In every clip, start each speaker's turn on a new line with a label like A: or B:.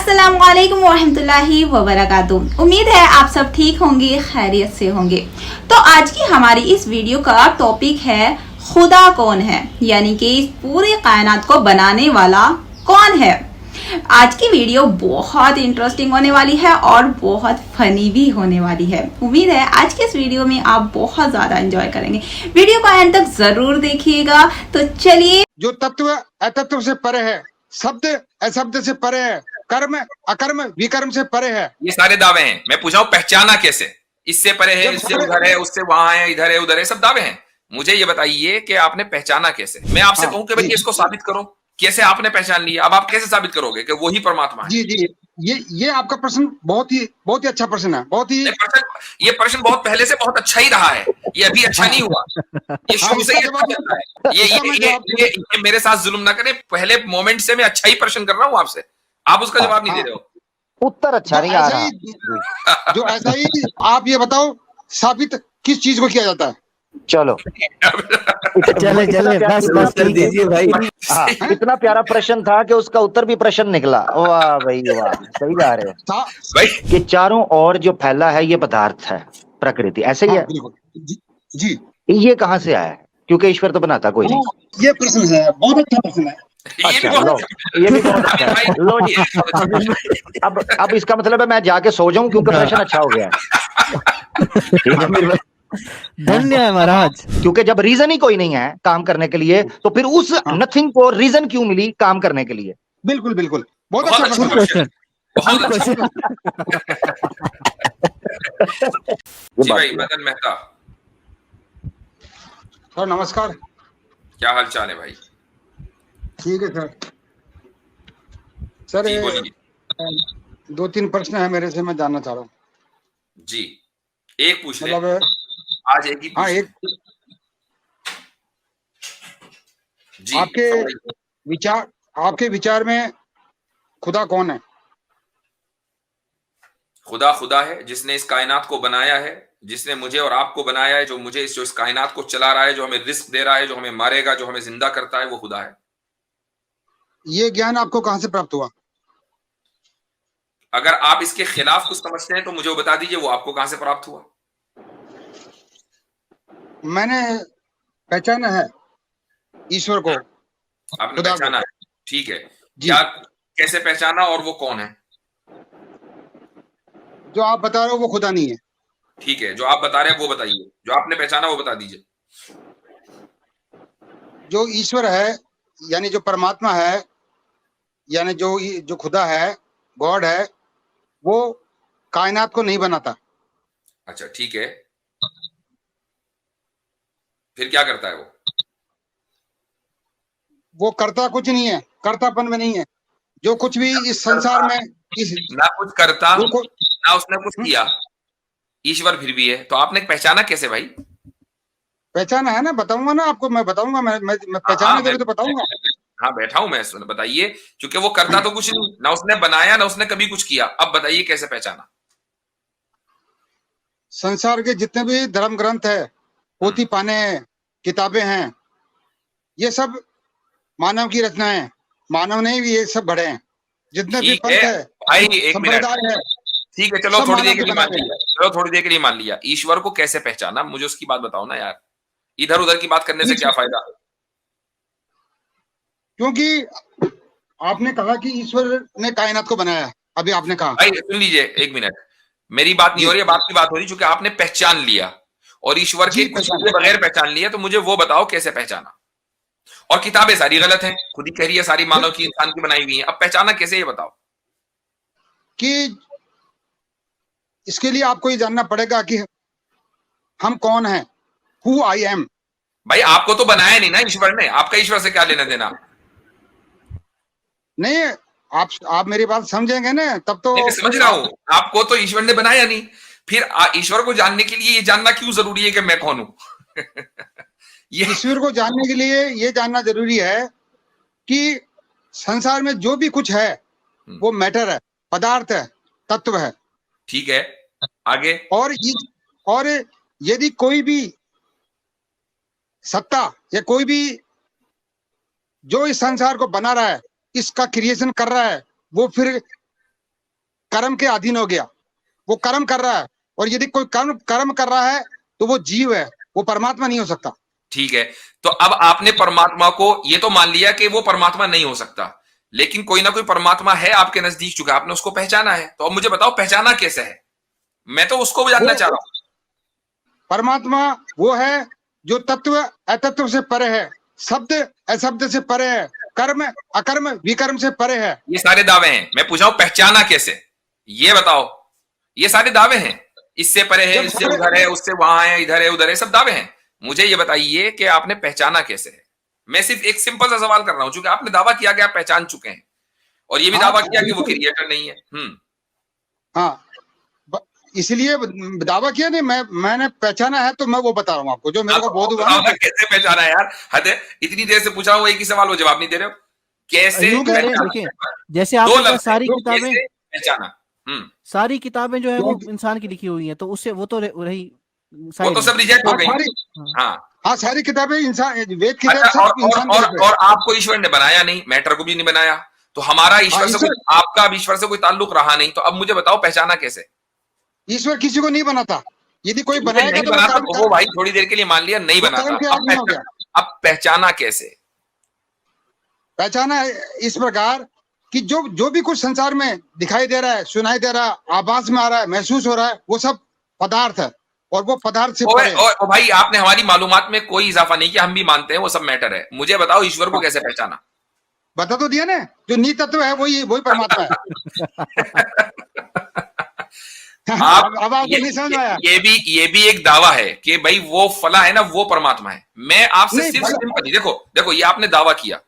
A: अस्सलामुअलैकुम वरहमतुल्लाहि वबरकातुहू। उम्मीद है आप सब ठीक होंगे, खैरियत से होंगे। तो आज की हमारी इस वीडियो का टॉपिक है खुदा कौन है, यानी कि इस पूरी कायनात को बनाने वाला कौन है। आज की वीडियो बहुत इंटरेस्टिंग होने वाली है और बहुत फनी भी होने वाली है। उम्मीद है आज के इस वीडियो में आप बहुत ज्यादा एंजॉय करेंगे। वीडियो को एंड तक जरूर देखिएगा। तो चलिए,
B: जो तत्व अतत्व से परे है, शब्द अशब्द से परे है, कर्म अकर्म विकर्म से परे है,
C: ये सारे दावे हैं। मैं पूछा हूं पहचाना कैसे? इससे परे है, इससे उधर है, उससे वहां है, इधर है, उधर है, सब दावे हैं। मुझे ये बताइए कि आपने पहचाना कैसे? मैं आपसे कहूं कि भाई इसको साबित करो, कैसे आपने पहचान लिया? अब आप कैसे साबित करोगे कि वही परमात्मा है?
B: जी जी, ये आपका प्रश्न बहुत ही अच्छा प्रश्न है। बहुत ही
C: ये प्रश्न बहुत पहले से बहुत अच्छा ही रहा है, ये अभी अच्छा नहीं हुआ, ये शुरू से ही अच्छा चल रहा है। ये मेरे साथ जुल्म ना करें, पहले मोमेंट से मैं अच्छा ही प्रश्न कर रहा हूं आपसे, आप उसका जवाब नहीं दे रहे हो।
D: उत्तर अच्छा नहीं आ रहा।
B: जो ऐसा ही आप ये बताओ, साबित किस चीज को किया जाता है?
D: चलो
E: चले बस कर दीजिए भाई।
D: हाँ, इतना प्यारा प्रश्न था कि उसका उत्तर भी प्रश्न निकला। वाह भाई वाह, सही जा रहे हो
C: भाई।
D: कि चारों ओर जो फैला है ये पदार्थ है, प्रकृति, ऐसे ही है।
B: जी,
D: ये कहाँ से आया है? क्योंकि ईश्वर तो बनाता कोई नहीं।
B: ये प्रश्न है, बहुत अच्छा प्रश्न है।
D: अच्छा, लो, ये भी बहुत अच्छा है। लो जी, अब इसका मतलब है मैं जाके सो जाऊं क्योंकि प्रश्न अच्छा हो गया है।
E: धन्य है महाराज।
D: क्योंकि जब रीजन ही कोई नहीं है काम करने के लिए, तो फिर उस नथिंग को रीजन क्यों मिली काम करने के लिए?
B: बिल्कुल बिल्कुल, बहुत अच्छा
E: क्वेश्चन।
C: जी भाई, मदन मेहता
B: सर, नमस्कार।
C: क्या हाल चाल है भाई?
B: ठीक है सर। सर,
C: जी बोलिए।
B: 2-3 प्रश्न है मेरे से, मैं जानना चाह रहा हूँ।
C: जी, एक पूछ ले।
B: मतलब
C: आज एक ही
B: हाँ,
C: पूछ।
B: एक
C: जी,
B: आपके विचार में खुदा कौन है?
C: खुदा खुदा है जिसने इस कायनात को बनाया है, जिसने मुझे और आपको बनाया है, जो इस कायनात को चला रहा है, जो हमें रिस्क दे रहा है, जो हमें मारेगा, जो हमें जिंदा करता है, वो खुदा है।
B: ये ज्ञान आपको कहां से प्राप्त हुआ?
C: अगर आप इसके खिलाफ कुछ समझते हैं तो मुझे वो बता दीजिए, वो आपको कहां से प्राप्त हुआ?
B: मैंने पहचाना है ईश्वर को।
C: आपने पहचाना है, ठीक है।
B: जी।
C: क्या, कैसे पहचाना और वो कौन है?
B: जो आप बता रहे हो वो खुदा नहीं है।
C: ठीक है, जो आप बता रहे हैं वो बताइए, जो आपने पहचाना वो बता दीजिए।
B: जो ईश्वर है, यानी जो परमात्मा है, यानी जो खुदा है, गॉड है, वो कायनात को नहीं बनाता।
C: अच्छा, ठीक है, फिर क्या करता है वो?
B: वो करता कुछ नहीं है, कर्तापन में नहीं है। जो कुछ भी इस संसार में
C: ना कुछ करता ना उसने कुछ किया, ईश्वर फिर भी है, तो आपने पहचाना कैसे भाई?
B: पहचाना है ना, बताऊंगा ना आपको, मैं बताऊंगा। मैं पहचाने देंगे तो बताऊंगा।
C: हाँ, बैठा हूं मैं, सुन बताइए। क्योंकि वो करता तो कुछ नहीं, ना उसने बनाया ना उसने कभी कुछ किया। अब बताइए कैसे पहचाना?
B: संसार के जितने भी धर्म ग्रंथ है, पोथी पाने हैं, किताबें हैं, ये सब मानव की रचनाएं हैं। मानव ने भी ये सब गढ़े हैं। जितने भी पंथ है
C: भाई, एक मिनट
B: है,
C: ठीक है, चलो थोड़ी देर के लिए मान लिया, चलो थोड़ी देर के लिए मान लिया। ईश्वर को कैसे पहचाना, मुझे उसकी बात बताओ ना यार। इधर उधर की बात करने से क्या फायदा?
B: क्योंकि आपने कहा कि ईश्वर ने कायनात को बनाया। अभी आपने कहा,
C: भाई सुन लीजिए एक मिनट, मेरी बात नहीं हो रही है, बात की बात हो रही, चूंकि आपने पहचान लिया और ईश्वर के कुछ बगैर पहचान लिया, तो मुझे वो बताओ कैसे पहचाना। और किताबें सारी गलत हैं, खुद ही कह रही है, सारी मानव की, इंसान की बनाई हुई हैं। अब पहचाना कैसे, ये बताओ।
B: कि इसके लिए आपको ये जानना पड़ेगा कि हम कौन हैं, हु आई एम।
C: भाई आपको तो बनाया नहीं ना ईश्वर ने, आपका ईश्वर से क्या लेना देना?
B: नहीं, आप मेरी बात समझेंगे ना, तब तो।
C: मैं समझ रहा हूं, आपको तो ईश्वर ने बनाया नहीं, फिर ईश्वर को जानने के लिए ये जानना क्यों जरूरी है कि मैं कौन हूं?
B: ईश्वर को जानने के लिए ये जानना जरूरी है कि संसार में जो भी कुछ है वो मैटर है, पदार्थ है, तत्व है।
C: ठीक है, आगे।
B: और यदि कोई भी सत्ता या कोई भी जो इस संसार को बना रहा है, इसका क्रिएशन कर रहा है, वो फिर कर्म के अधीन हो गया, वो कर्म कर रहा है, और यदि कोई कर्म कर रहा है तो वो जीव है, वो परमात्मा नहीं हो सकता।
C: ठीक है, तो अब आपने परमात्मा को ये तो मान लिया कि वो परमात्मा नहीं हो सकता, लेकिन कोई ना कोई परमात्मा है आपके नजदीक, चुका आपने उसको पहचाना है, तो अब मुझे बताओ पहचाना कैसे है? मैं तो उसको भी जानना चाह रहा हूं।
B: परमात्मा वो है जो तत्व अतत्व से परे है, शब्द अशब्द से परे है, कर्म अकर्म विकर्म से परे है।
C: ये सारे दावे हैं, मैं पूछ रहा हूं पहचाना कैसे, ये बताओ। ये सारे दावे हैं, इससे परे है, इससे उधर है, उससे वहां है, इधर है, उधर है, सब दावे हैं। मुझे ये बताइए कि आपने पहचाना कैसे है? मैं सिर्फ एक सिंपल सा सवाल कर रहा हूं, क्योंकि आपने दावा किया कि आप पहचान चुके हैं, और ये भी दावा किया कि वो क्रिएटर नहीं है।
B: हाँ, इसलिए दावा किया नहीं, मैंने पहचाना है, तो मैं वो बता रहा हूँ आपको जो मेरे को बोध हुआ।
C: कैसे पहचाना यार? हद है, इतनी देर से पूछा हूँ एक ही सवाल, वो जवाब नहीं दे रहे हो। कैसे
E: देखिए, जैसे आपने सारी किताबें
C: पहचाना,
E: सारी किताबें जो है वो इंसान की लिखी हुई है, तो उससे वो तो रही,
C: वो तो सब रिजेक्ट हो गई।
B: हाँ, सारी किताबें इंसान, वेद की
C: और आपको ईश्वर ने बनाया नहीं, मैटर को भी नहीं बनाया, तो हमारा ईश्वर से आपका ईश्वर से कोई ताल्लुक रहा नहीं, तो अब मुझे बताओ पहचाना कैसे?
B: ईश्वर किसी को नहीं बनाता, यदि कोई बनाएगा
C: तो बनाता, वो भाई थोड़ी देर के लिए मान लिया नहीं बनाता, अब पहचाना कैसे?
B: पहचाना इस प्रकार कि जो भी कुछ संसार में दिखाई दे रहा है, सुनाई दे रहा है, आवाज में आ रहा है, महसूस हो रहा है, वो सब पदार्थ है, और वो पदार्थ से परे है।
C: और भाई आपने हमारी मालूमात में कोई इजाफा नहीं किया, हम भी मानते हैं वो सब मैटर है। मुझे बताओ ईश्वर को कैसे पहचाना?
B: बता तो दिया ना, जो नी तत्व है वही परमात्मा है।
C: अब आपको नहीं समझ आया? ये भी एक दावा है कि भाई वो फला है ना, वो परमात्मा है। मैं आपसे सिर्फ सिंपल, देखो ये आपने दावा किया,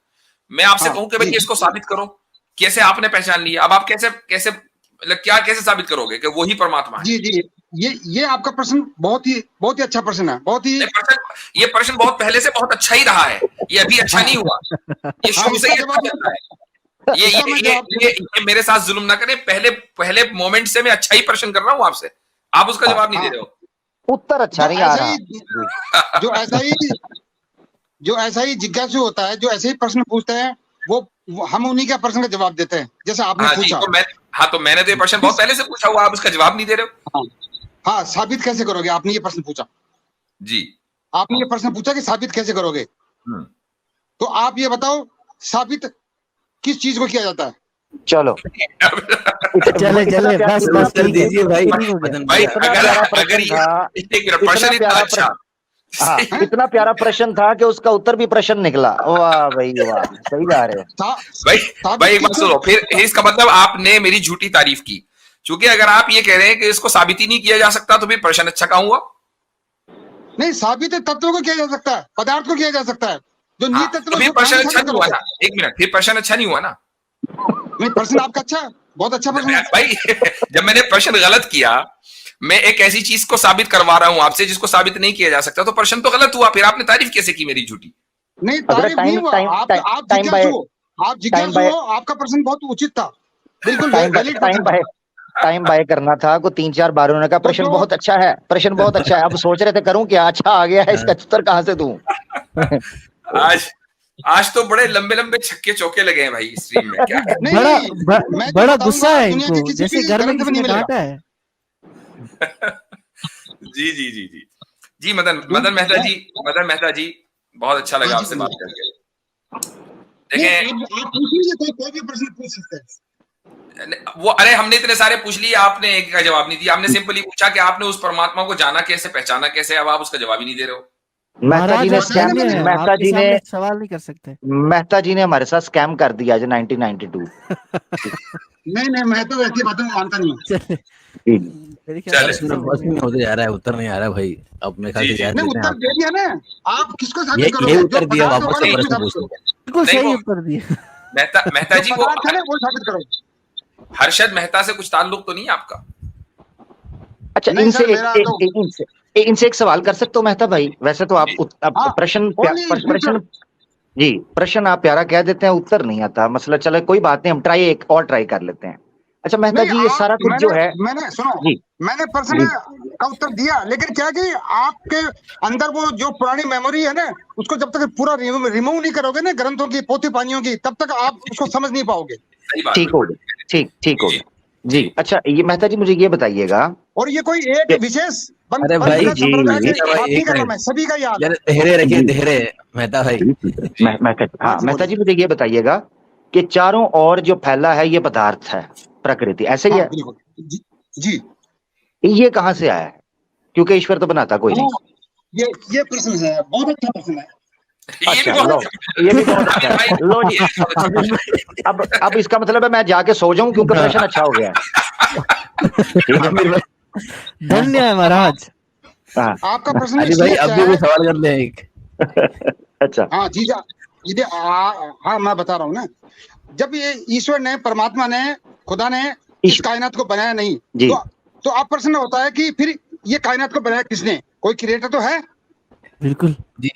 C: मैं आपसे कहूं कि भाई इसको साबित करो, कैसे आपने पहचान लिया? अब आप कैसे मतलब क्या कैसे साबित करोगे कि वही परमात्मा है?
B: जी, ये आपका प्रश्न बहुत ही अच्छा प्रश्न है, बहुत ही।
C: ये प्रश्न बहुत पहले से बहुत अच्छा ही रहा है, ये अभी अच्छा नहीं हुआ, ये शुरू से ही अच्छा चल रहा है। ये मेरे साथ जुल्म ना करें, पहले मोमेंट से मैं अच्छा ही प्रश्न कर रहा हूं आपसे, आप उसका जवाब नहीं दे रहे हो।
D: उत्तर अच्छा नहीं आ रहा।
B: जो ऐसा ही जिज्ञासु होता है, जो ऐसे ही प्रश्न पूछते हैं, वो हम उन्हीं का प्रश्न का जवाब देते हैं, जैसे आपने पूछा।
C: तो मैंने तो ये प्रश्न बहुत पहले से पूछा हुआ, आप उसका जवाब नहीं दे रहे हो।
B: हाँ, साबित कैसे करोगे? आपने ये प्रश्न पूछा
C: जी,
B: आपने ये प्रश्न पूछा कि साबित कैसे करोगे, तो आप ये बताओ साबित किस चीज को किया जाता है?
D: चलो
E: चले बस कर दीजिए भाई।
C: अगर ये प्रश्न इतना अच्छा,
D: इतना प्यारा प्रश्न था कि उसका उत्तर भी प्रश्न निकला। वाह भाई वाह, सही जा रहे हो
C: भाई। एक बात सुनो, फिर इसका मतलब आपने मेरी झूठी तारीफ की, क्योंकि अगर आप ये कह रहे हैं कि इसको साबित ही नहीं किया जा सकता, तो फिर प्रश्न अच्छा कहाँ हुआ?
B: नहीं, साबित तत्वों को किया जा सकता है, पदार्थ को किया जा सकता है, जो नी तत्व।
C: तो फिर प्रश्न अच्छा नहीं हुआ ना? एक मिनट, फिर प्रश्न अच्छा नहीं हुआ ना?
B: नहीं, प्रश्न आपका अच्छा है, बहुत अच्छा प्रश्न है
C: भाई। जब मैंने प्रश्न गलत किया, मैं एक ऐसी चीज को साबित करवा रहा हूं आपसे जिसको साबित नहीं किया जा सकता, तो प्रश्न तो गलत हुआ, फिर आपने तारीफ कैसे की मेरी झूठी?
B: नहीं, तारीफ नहीं हुआ, आप जिज्ञासु हो, आपका प्रश्न बहुत उचित था, बिल्कुल
D: टाइम बाय करना था को 3-4 बार उन्होंने कहा प्रश्न बहुत अच्छा है, प्रश्न बहुत अच्छा है। अब सोच रहे थे करूं क्या, अच्छा आ गया है, इसका उत्तर कहां से दूं?
C: आज तो बड़े लंबे छक्के चौके लगे हैं भाई स्ट्रीम में। क्या
E: बड़ा गुस्सा है इनको, जैसे घर में किसी ने डांटा है।
C: जी मदन मेहता जी, बहुत अच्छा लगा आपसे बात करके। देखें,
B: कोई भी प्रश्न पूछ सकते हैं
C: वो, अरे हमने इतने सारे पूछ लिए, आपने एक का जवाब नहीं दिया। आपने सिंपली पूछा कि आपने उस परमात्मा को जाना कैसे, पहचाना कैसे, अब आप उसका जवाब ही नहीं दे रहे हो।
D: मेहता जी ने
E: सवाल नहीं कर सकते।
D: मेहता जी ने हमारे साथ स्कैम कर दिया जो 1992।
B: नहीं, मैं तो ऐसी बातों में मानता नहीं हूँ।
E: होते जा रहा है, उत्तर नहीं आ रहा भाई। अब मैं
B: उत्तर दे दिया ना, आप किसको साबित करोगे?
E: ये उत्तर दिया, वापस से प्रश्न पूछो। बिल्कुल सही उत्तर दिया।
C: मेहता जी
B: वो साबित करो।
C: हर्षद मेहता से कुछ ताल्लुक तो नहीं आपका?
D: अच्छा, इनसे एक सवाल कर सकते हो मेहता भाई? वैसे तो आप प्रश्न प्रश्न आप प्यारा कह देते हैं, उत्तर नहीं आता, मसला चले कोई बात नहीं, हम एक और ट्राई कर लेते हैं। अच्छा मेहता जी, ये सारा कुछ जो है,
B: मैंने प्रश्न का उत्तर दिया, लेकिन क्या कि आपके अंदर वो जो पुरानी मेमोरी है ना, उसको जब तक पूरा रिमूव नहीं करोगे ना, ग्रंथों की, पोथी पानियों की, तब तक आप उसको समझ नहीं पाओगे।
D: ठीक हो गया, ठीक हो गया। जी अच्छा, ये मेहता जी मुझे ये बताइएगा,
B: और ये कोई एक विशेष
E: अरे भाई
B: संप्रदाय
D: जी,
B: की
E: मेहता
B: बात
E: भाई
B: नहीं
E: एक
B: कर रहा
E: मिनट
B: मैं, सभी का याद
E: यार,
B: है।
E: धैर्य रखिए,
D: जी।
E: धैर्य मेहता भाई।
D: मेहता जी, हाँ
B: जी,
D: मेहता
B: बोलिए।
D: जी मुझे ये बताइएगा कि चारों ओर जो फैला है ये पदार्थ है, प्रकृति, ऐसे ही
B: हाँ
D: है?
B: बिल्कुल जी, जी।
D: ये कहाँ से आया है? क्योंकि ईश्वर तो बनाता कोई नहीं।
B: हाँ, ये प्रश्न है, बहुत अच्छा प्रश्न है।
C: ये भी
D: अच्छा
C: बहुत
D: लो,
C: अच्छा
D: ये भी बहुत अच्छा
C: आमिर भाई,
D: है, लो जी।
C: ये भी बहुत अच्छा प्रश्न है।
D: अब इसका मतलब है मैं जाके सो जाऊं क्योंकि प्रश्न अच्छा हो गया है। ठीक है।
E: आमिर भाई धन्य है महाराज।
D: हाँ
B: आपका प्रश्न
E: अली
B: इसलिए
E: भाई अब
B: अच्छा
E: भी कोई
B: है।
E: सवाल कर ले एक।
D: अच्छा
B: हाँ जी जा, ये हाँ मैं बता रहा हूँ ना, जब ये ईश्वर ने, परमात्मा ने, खुदा ने इस कायनात को बनाया नहीं,
D: जी
B: तो अब प्रश्न होता है कि फिर ये कायनात को बनाया किसने? कोई क्रिएटर तो है।
E: बिल्कुल जी,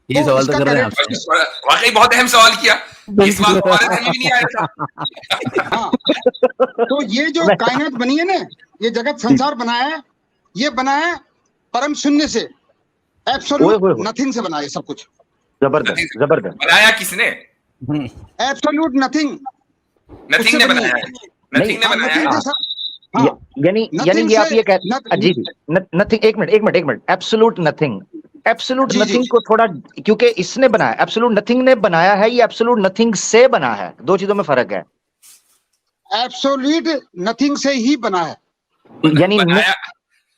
E: ये
B: तो
E: सवाल तो
B: इसका
E: कर रहे हैं
B: करेक्ट,
E: आपसे।
C: वाकई बहुत अहम सवाल किया, ये सवाल तो हमारे ध्यान में भी नहीं आया था।
B: हाँ, तो ये जो
D: मैं-
B: कायनात बनी है ना, ये जगत संसार बनाया है, ये बनाया है परम शून्य से,
D: ओए
B: एब्सोल्यूट
D: होए होए,
B: नथिंग से बनाया है सब कुछ।
D: जबरदस्त जबरदस्त।
C: बनाया किसने?
B: एब्सोल्यूट नथिंग,
C: नथिंग
B: उससे
C: ने
B: बनी
C: बनाया
B: है।
C: है, नथिंग ने
B: हाँ,
C: बनाया
B: नथिंग
C: है।
B: से हाँ,
D: यानी
B: नथिंग
D: ये आप
B: से
D: ये कह, जी जी, नथिंग, एक मिनट, एब्सोल्यूट नथिंग, एब्सोल्यूट
B: जी जी
D: नथिंग को थोड़ा, क्योंकि इसने बनाया, एब्सोल्यूट नथिंग ने बनाया है, ये एब्सोल्यूट नथिंग से बना है, दो चीजों में फर्क है।
B: एब्सोल्यूट नथिंग से ही बना है।
D: यानी
C: बनाया,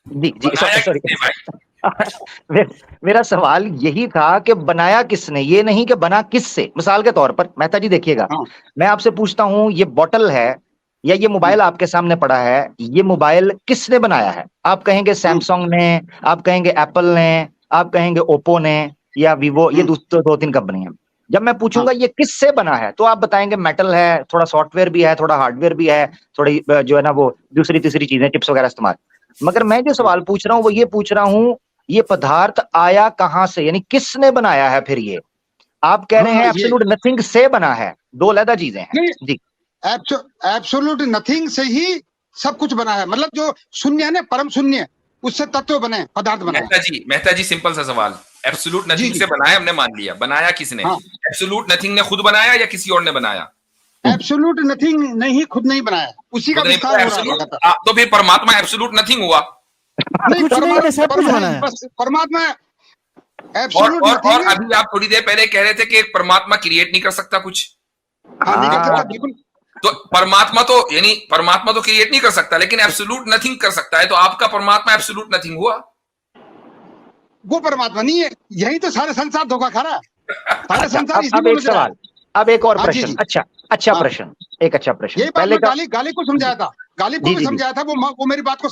D: जी जी,
C: बनाया
D: सॉरी
C: किसने भाई?
D: मेरा सवाल यही था कि बनाया किसने, ये नहीं कि बना किससे। मिसाल के तौर पर मेहता जी देखिएगा,
B: हाँ,
D: मैं आपसे पूछता हूं, ये बॉटल है या ये मोबाइल आपके सामने पड़ा है, ये मोबाइल किसने बनाया है? आप कहेंगे सैमसंग ने, आप कहेंगे एप्पल ने, आप कहेंगे ओप्पो ने या वीवो, ये दो तीन कंपनी है। जब मैं पूछूंगा ये किससे बना है, तो आप बताएंगे मेटल है, थोड़ा सॉफ्टवेयर भी है, थोड़ा हार्डवेयर भी है, थोड़ी जो है ना वो दूसरी तीसरी चीजें, चिप्स वगैरह इस्तेमाल। मगर मैं जो सवाल पूछ रहा हूँ वो ये पूछ रहा हूँ, ये पदार्थ आया कहां से, यानी किसने बनाया है फिर ये? आप कह रहे हैं
B: हाँ, ये
D: एब्सोल्यूट नथिंग से बना है, दो अलग चीजें हैं।
B: नहीं,
D: जी
B: एब्सोल्यूट नथिंग से ही सब कुछ बना है, मतलब जो शून्य है ना, परम शून्य, उससे तत्व बने, पदार्थ बना है।
C: मेहता जी सिंपल सा सवाल, एब्सोल्यूट
B: जी
C: नथिंग
B: जी
C: से बनाया, हमने मान लिया, बनाया किसने?
B: हाँ,
C: एब्सोल्यूट नथिंग ने खुद बनाया या किसी और ने बनाया?
B: एब्सोल्यूट नथिंग ने ही खुद नहीं बनाया, उसी का
C: खुद नहीं
B: विस्तार
C: बनाया
B: हो रहा है
C: एब्सोल्यूट,
B: लगातार।
C: तो फिर परमात्मा एब्सोल्यूट नथिंग हुआ।
B: नहीं,
E: कुछ नहीं, सब कुछ बना है।
B: परमात्मा
C: और
B: एब्सोल्यूट
C: और
B: नथिंग।
C: अभी आप थोड़ी देर पहले कह रहे थे कि एक परमात्मा क्रिएट नहीं कर सकता कुछ,
B: हाँ, नहीं कर सकता, बिल्कुल।
C: तो परमात्मा तो यानी परमात्मा तो क्रिएट नहीं कर सकता, लेकिन एब्सोल्यूट नथिंग कर सकता है, तो आपका परमात्मा एब्सोल्यूट नथिंग हुआ।
B: वो परमात्मा नहीं है, यही तो सारे संसार धोखा खा रहा है, सारे
D: अच्छा,
B: संसार इसी
D: अब
B: में
D: एक
B: उलझ रहा है।
D: सवाल, अब एक और
B: हाँ, जी,
D: प्रश्न,
B: जी।
D: अच्छा
B: हाँ।
D: प्रश्न, एक अच्छा प्रश्न
B: यही बात
D: पहले
B: मैं
D: का।
B: गालिब को समझाया था, गालिब को
D: जी
B: भी
D: जी जी,
B: समझाया था, वो मेरी बात को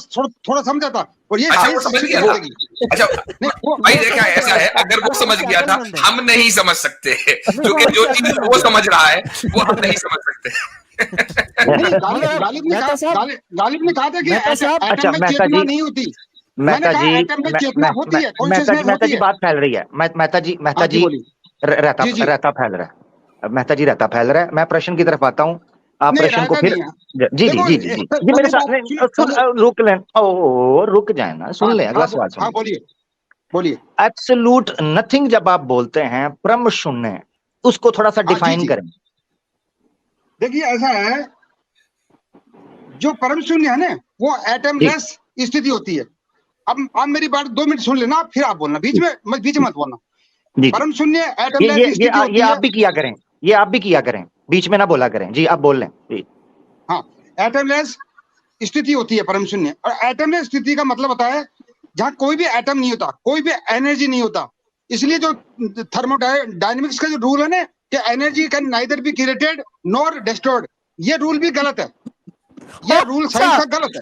B: थोड़ा समझा था, और ये
C: अच्छा, वो
B: साइंस
C: समझ
B: सिद्ध
C: गया
B: कर
C: था।
B: देगी।
C: अच्छा
B: नहीं, वो
C: भाई देखा है, ऐसा है, अगर वो समझ गया था, हम नहीं समझ सकते, क्योंकि जो चीज वो समझ रहा है वो हम नहीं समझ सकते।
B: नहीं, गालिब ने
E: मेहता साहब,
B: कहा था कि
E: मेहता साहब,
D: अच्छा
B: एटम में
D: मेहता
B: चेतना
D: जी,
B: नहीं होती। मैंने
D: मेहता
B: कहा
D: जी,
B: एटम में चेतना होती है, कॉन्शियसनेस
D: मेहता
B: होती
D: जी
B: है।
D: बात फैल रही है, मेहता जी
B: हाँ जी, बोलिए।
D: रहता
B: जी, जी।
D: रहता फैल रहा है, मेहता जी रहता फैल रहा है। मैं प्रश्न की तरफ आता हूँ, आप
B: नहीं,
D: प्रश्न को
B: रहता
D: फिर,
B: नहीं है।
D: जी जी
B: देखो,
D: जी जी जी जी, मेरे
B: पहले
D: साथ
B: बात
D: नहीं,
B: सुनो,
D: रुक लें, ओ रुक जाए ना, सुन ले, अगला सवाल
B: हाँ,
D: सुन।
B: बोलिए।
D: एब्सोल्यूट नथिंग जब आप बोलते हैं, परम शून्य, उसको थोड़ा सा
B: हाँ, जी,
D: डिफाइन
B: जी।
D: करें।
B: देखिए, ऐसा है, जो परम शून्य है ना, वो एटमलेस स्थिति होती है। अब आप मेरी बात 2 मिनट सुन लेना, फिर आप बोलना, बीच में मत बोलना।
D: जी
B: परम शून्य
D: ये
B: एटमलेस स्थिति होती
D: ये
B: है।
D: आप भी किया करें, ये आप भी किया करें, बीच में ना बोला करें। जी आप बोल लें जी।
B: हाँ, एटमलेस स्थिति होती है परम शून्य, और एटमलेस स्थिति का मतलब होता है जहां कोई भी एटम नहीं होता, कोई भी एनर्जी नहीं होता। इसलिए जो थर्मोडायनेमिक्स का जो रूल है ना, कि energy can neither be created nor destroyed, ये रूल भी गलत है, ये रूल साइंस का गलत है।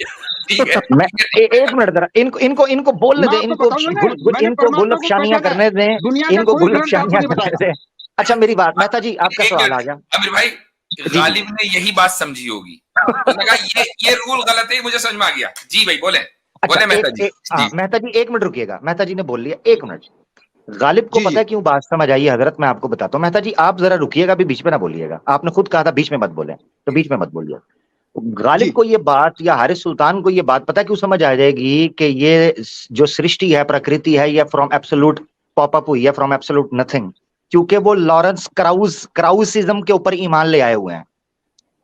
C: ठीक है,
D: मैं एक मिनट जरा, इनको बोलने
B: मैं
D: दें,
B: आपको
D: इनको
B: बताऊंगा ना, मैंने
D: इनको
B: परमात्मा को
D: गुलफशानियां
B: पहचाना है,
D: करने दें,
B: दुनिया का
D: इनको
B: कोई ग्रंथ आपको
D: गुलफशानियां
B: नहीं
D: करने
B: बताएगा।
D: दें। अच्छा मेरी बात, मेहता जी आपका
C: एक
D: सवाल आ
C: मिनट,
D: गया।
C: आमिर भाई,
D: जी
C: गालिब ने यही बात समझी होगी, उसने कहा ये रूल गलत है, मुझे समझ में आ गया। जी भाई बोले,
D: अच्छा
C: बोले मेहता जी। जी
D: मेहता जी एक मिनट रुकिएगा, मेहता जी ने बोल लिया, एक मिनट। गालिब को
B: जी,
D: पता
B: जी।
D: है क्यों बात समझ आई है हजरत, मैं आपको बताता हूँ। मेहता जी आप जरा रुकिएगा, भी बीच में ना बोलिएगा, आपने खुद कहा था बीच में मत बोले, तो बीच में मत बोलिए। गालिब
B: जी।
D: को ये बात, या हारिस सुल्तान को ये बात पता क्यों समझ आ जाएगी कि ये जो सृष्टि है, प्रकृति है, ये फ्रॉम एब्सोल्यूट पॉप अप हुई है, फ्रॉम एब्सोल्यूट नथिंग, क्योंकि वो लॉरेंस क्राउसिज्म के ऊपर ईमान ले आए हुए हैं।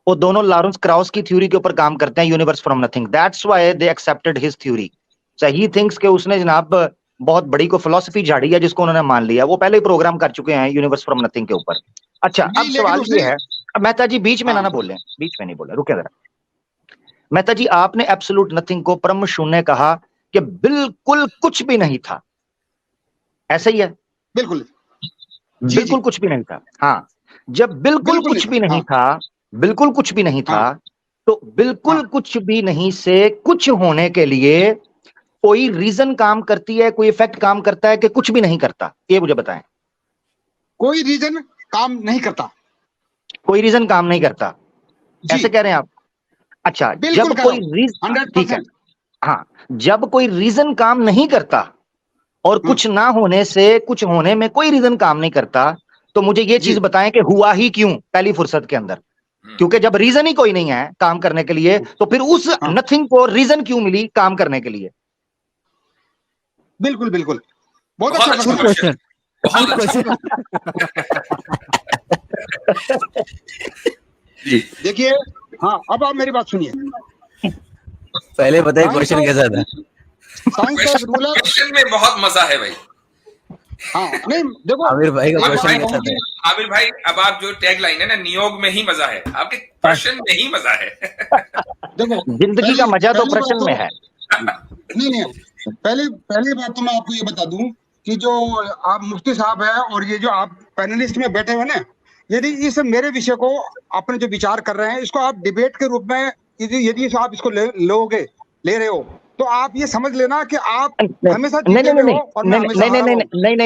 D: वो दोनों लॉरेंस क्राउस की थ्योरी के ऊपर काम करते हैं, universe from nothing. That's why they accepted his theory. So he thinks के उसने जनाब बहुत बड़ी को फिलॉसफी झाड़ी है जिसको उन्होंने मान लिया। वो पहले ही प्रोग्राम कर चुके हैं यूनिवर्स फ्रॉम नथिंग के ऊपर। अच्छा,
B: जी,
D: अब
B: लेकिन
D: सवाल
B: उसने
D: ये है, अब मेहता जी बीच में ना बोले, बीच में नहीं बोले, रुके जरा। मेहता जी, आपने एब्सोल्यूट नथिंग को परम शून्य कहा कि बिल्कुल कुछ भी नहीं था, ऐसा ही है?
B: बिल्कुल
D: बिल्कुल कुछ भी नहीं था। हाँ, जब बिल्कुल कुछ भी नहीं था, बिल्कुल कुछ भी नहीं था, तो बिल्कुल कुछ भी नहीं से कुछ होने के लिए कोई रीजन काम करती है, कोई इफेक्ट काम करता है कि कुछ भी नहीं करता? ये मुझे बताएं।
B: कोई रीजन काम नहीं करता,
D: कोई रीजन काम नहीं करता, ऐसे कह रहे हैं आप? अच्छा, जब कोई रीजन, ठीक है, हाँ, जब कोई रीजन काम नहीं करता और कुछ ना होने से कुछ होने में कोई रीजन काम नहीं करता, तो मुझे ये चीज बताएं कि हुआ ही क्यों पहली फुर्सत के अंदर? क्योंकि जब रीजन ही कोई नहीं है काम करने के लिए, तो फिर उस नथिंग को रीजन क्यों मिली काम करने के लिए?
B: बिल्कुल बिल्कुल, बहुत अच्छा
E: क्वेश्चन।
B: देखिए, हाँ, अब आप मेरी बात सुनिए।
E: पहले बताइए क्वेश्चन कैसा था?
C: क्वेश्चन में बहुत मजा है भाई।
B: हाँ, नहीं देखो,
E: आमिर भाई का क्वेश्चन कैसा था?
C: आमिर भाई, अब आप जो टैग लाइन है ना, नियोग में ही मजा है, आपके प्रश्न में ही मजा है।
B: देखो,
D: जिंदगी का मजा तो प्रश्न में है।
B: नहीं, पहली बात तो मैं आपको ये बता दूं कि जो आप मुफ्ती साहब है और ये जो आप पैनलिस्ट में बैठे हुए ना, यदि इस मेरे विषय को अपने जो विचार कर रहे हैं, इसको आप डिबेट के रूप में यदि आप इसको ले रहे हो, तो आप ये समझ लेना कि आप हमेशा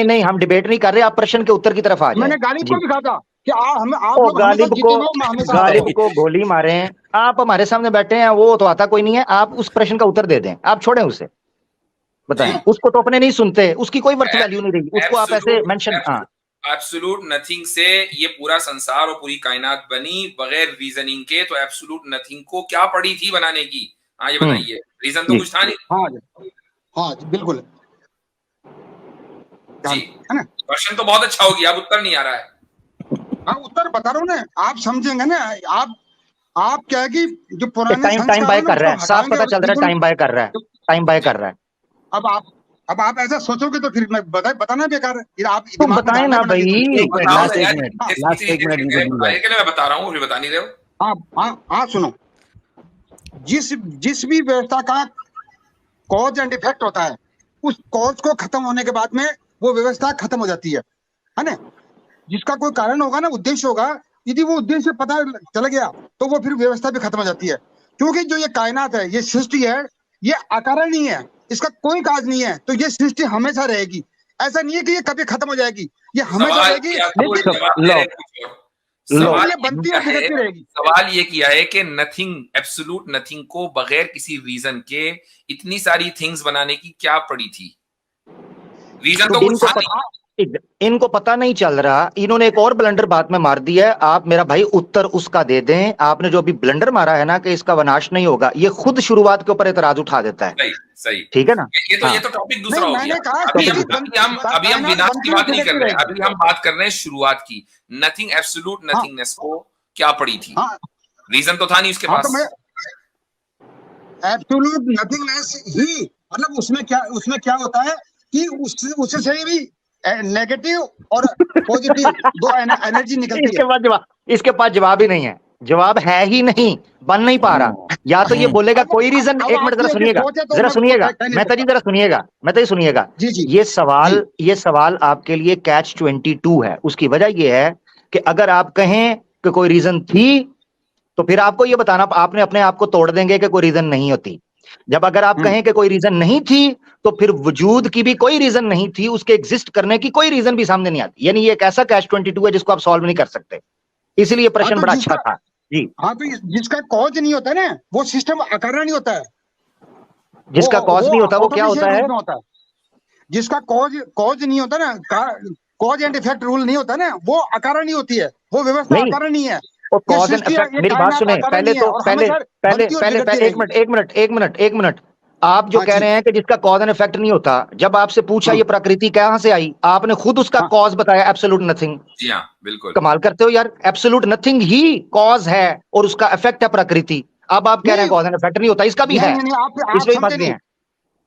D: नहीं, हम डिबेट नहीं कर रहे, आप प्रश्न के उत्तर की तरफ आ जाए।
B: मैंने गालिब को भी कहा था कि आप
D: गालिब को गोली मारे हैं, आप हमारे सामने बैठे हैं, वो तो आता कोई नहीं है, आप उस प्रश्न का उत्तर दे दें, आप छोड़ें उसे, बताएं। उसको तो अपने नहीं सुनते, उसकी कोई वर्थ वैल्यू नहीं रही, उसको आप ऐसे मेंशन। हाँ,
C: एब्सोल्यूट नथिंग से ये पूरा संसार और पूरी कायनात बनी बगैर रीजनिंग के, तो एब्सोल्यूट नथिंग को क्या पड़ी थी बनाने की? हाँ, ये बताइए, रीजन तो कुछ था नहीं।
B: हाँ, बिल्कुल
C: जी, है ना? क्वेश्चन तो बहुत अच्छा हो गया, अब उत्तर नहीं आ रहा है।
B: हाँ, उत्तर बता रहा हूँ ना, आप समझेंगे ना। आप क्या है कि जो पुराने
D: टाइम बाय कर रहा है, साफ पता चल रहा है, टाइम बाय कर रहा है।
C: अब
B: आप ऐसा सोचोगे तो फिर मैं बताना बेकार है। फिर आप
D: तुम बताएं ना भाई।
E: लास्ट एक मिनट
C: मैं बता रहा हूँ, फिर बता नहीं रहे हो।
B: हाँ, सुनो, जिस भी व्यवस्था का कॉज एंड इफेक्ट होता है, उस कॉज को खत्म होने के बाद में वो व्यवस्था खत्म हो जाती है ना? जिसका कोई कारण होगा ना, उद्देश्य होगा, यदि वो उद्देश्य पता चल गया तो वो फिर व्यवस्था भी खत्म हो जाती है। क्योंकि जो ये कायनात है, ये सृष्टि है, ये अकारणीय है, इसका कोई काज नहीं है, तो ये सृष्टि हमेशा रहेगी। ऐसा नहीं है कि ये कभी खत्म हो जाएगी, ये हमेशा रहेगी।
C: सवाल ये किया है कि नथिंग, एब्सोल्यूट नथिंग को बगैर किसी रीजन के इतनी सारी थिंग्स बनाने की क्या पड़ी थी? रीजन तो कुछ था।
D: इनको पता नहीं चल रहा, इन्होंने एक और ब्लंडर बात में मार दी है। आप मेरा भाई उत्तर उसका दे दें। आपने जो अभी ब्लंडर मारा है ना कि इसका विनाश नहीं होगा, ये खुद शुरुआत के ऊपर एतराज उठा देता है।
C: सही,
D: ठीक है ना?
C: ये तो टॉपिक दूसरा हो गया। अभी हम विनाश की बात नहीं कर रहे, अभी हम बात कर रहे हैं शुरुआत की। नथिंग, एब्सोल्यूट नथिंगनेस को क्या पड़ी थी? रीजन तो था नहीं उसके पास।
B: एब्सोल्यूट नथिंगनेस ही, मतलब उसमें क्या होता है कि उससे भी नेगेटिव और पॉजिटिव दो एनर्जी निकलती है।
D: इसके पास जवाब ही नहीं है, जवाब है ही नहीं, बन नहीं पा रहा। या तो ये बोलेगा कोई रीजन। एक मिनट जरा सुनिएगा मेहता जी, जरा सुनिएगा, मेहता जी सुनिएगा। ये सवाल आपके लिए कैच 22 है। उसकी वजह ये है कि अगर आप कहें कि कोई रीजन थी, तो फिर आपको ये बताना, आपने अपने आप को तोड़ देंगे कि कोई रीजन नहीं होती। जब अगर आप कहें कि कोई रीजन नहीं थी, तो फिर वजूद की भी कोई रीजन नहीं थी, उसके एग्जिस्ट करने की कोई रीजन भी सामने नहीं आती। यानी ये एक ऐसा कैच 22 है जिसको आप सॉल्व नहीं कर सकते। इसीलिए प्रश्न बड़ा अच्छा था जी।
B: हाँ, तो जिसका कॉज नहीं होता ना, वो सिस्टम अकारण होता है।
D: जिसका कॉज नहीं होता वो क्या होता है?
B: जिसका कॉज नहीं होता ना, कॉज एंड इफेक्ट रूल नहीं होता ना, वो अकारण होती है, वो व्यवस्था अकारण नहीं है।
D: कॉज एंड इफेक्ट, मेरी बात सुने, पहले एक मिनट, आप जो
B: हाँ
D: कह
B: जी।
D: रहे हैं कि जिसका कॉज एंड इफेक्ट नहीं होता, जब आपसे पूछा
B: हाँ।
D: ये प्रकृति कहां से आई, आपने खुद उसका
B: हाँ।
D: कॉज बताया एब्सोल्यूट नथिंग।
C: जी हाँ, बिल्कुल।
D: कमाल करते हो यार, एब्सोल्यूट नथिंग ही कॉज है और उसका इफेक्ट है प्रकृति। अब आप कह रहे हैं
B: नहीं
D: कॉज एंड इफेक्ट नहीं होता, इसका भी है,
B: नहीं, आप
D: इसमें भी फंस
B: समझे
D: गए
B: नहीं।
D: हैं।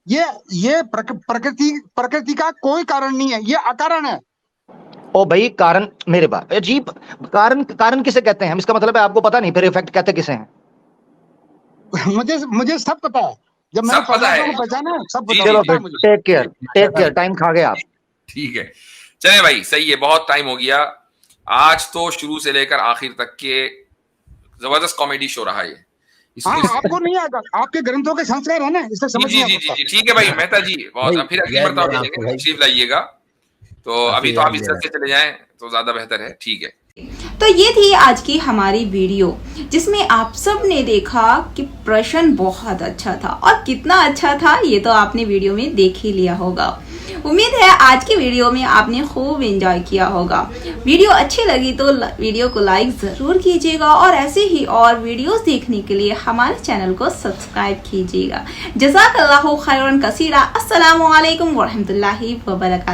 B: ये प्रकृति का कोई कारण नहीं है, ये अकारण है।
D: ओ भाई, कारण मेरे बाप अजीब, कारण किसे कहते हैं हम? इसका मतलब है आपको पता नहीं, फिर इफेक्ट कहते किसे हैं?
B: मुझे सब पता है, जब मैंने
C: सब पता है।
B: पदार्थों को पहचाना है, सब
C: जी,
B: पता
C: जी,
D: चलो
C: जी।
D: फिर,
B: मुझे।
D: टेक केयर, टाइम खा गए आप।
C: ठीक है, चले भाई, सही है, बहुत टाइम हो गया। आज तो शुरू से लेकर आखिर तक के जबरदस्त कॉमेडी शो रहा है।
B: हाँ,
C: इसलिए
B: आपको नहीं आएगा, आपके ग्रंथों के संस्कार है ना, इससे
C: जी
B: समझ
C: जी
B: नहीं
C: जी
B: आ
C: जी
B: सकता।
C: जी, ठीक है भाई मेहता जी, बहुत
E: भाई,
C: फिर अगली
E: याद
C: मरतबा
E: दिलाना
C: मिलेंगे,
E: आपको भाई।
C: तशरीफ लाइएगा। तो अभी तो
E: याद
C: आप इज्जत से चले जाएं तो ज्यादा बेहतर है। ठीक है,
A: तो ये थी आज की हमारी वीडियो, जिसमें आप सब ने देखा कि प्रश्न बहुत अच्छा था, और कितना अच्छा था ये तो आपने वीडियो में देख ही लिया होगा। उम्मीद है आज की वीडियो में आपने खूब एंजॉय किया होगा। वीडियो अच्छी लगी तो वीडियो को लाइक जरूर कीजिएगा, और ऐसे ही और वीडियोस देखने के लिए हमारे चैनल को सब्सक्राइब कीजिएगा। जज़ाकल्लाहु खैरन कसीरा। अस्सलामु अलैकुम वरहमतुल्लाहि वबरकातुहू।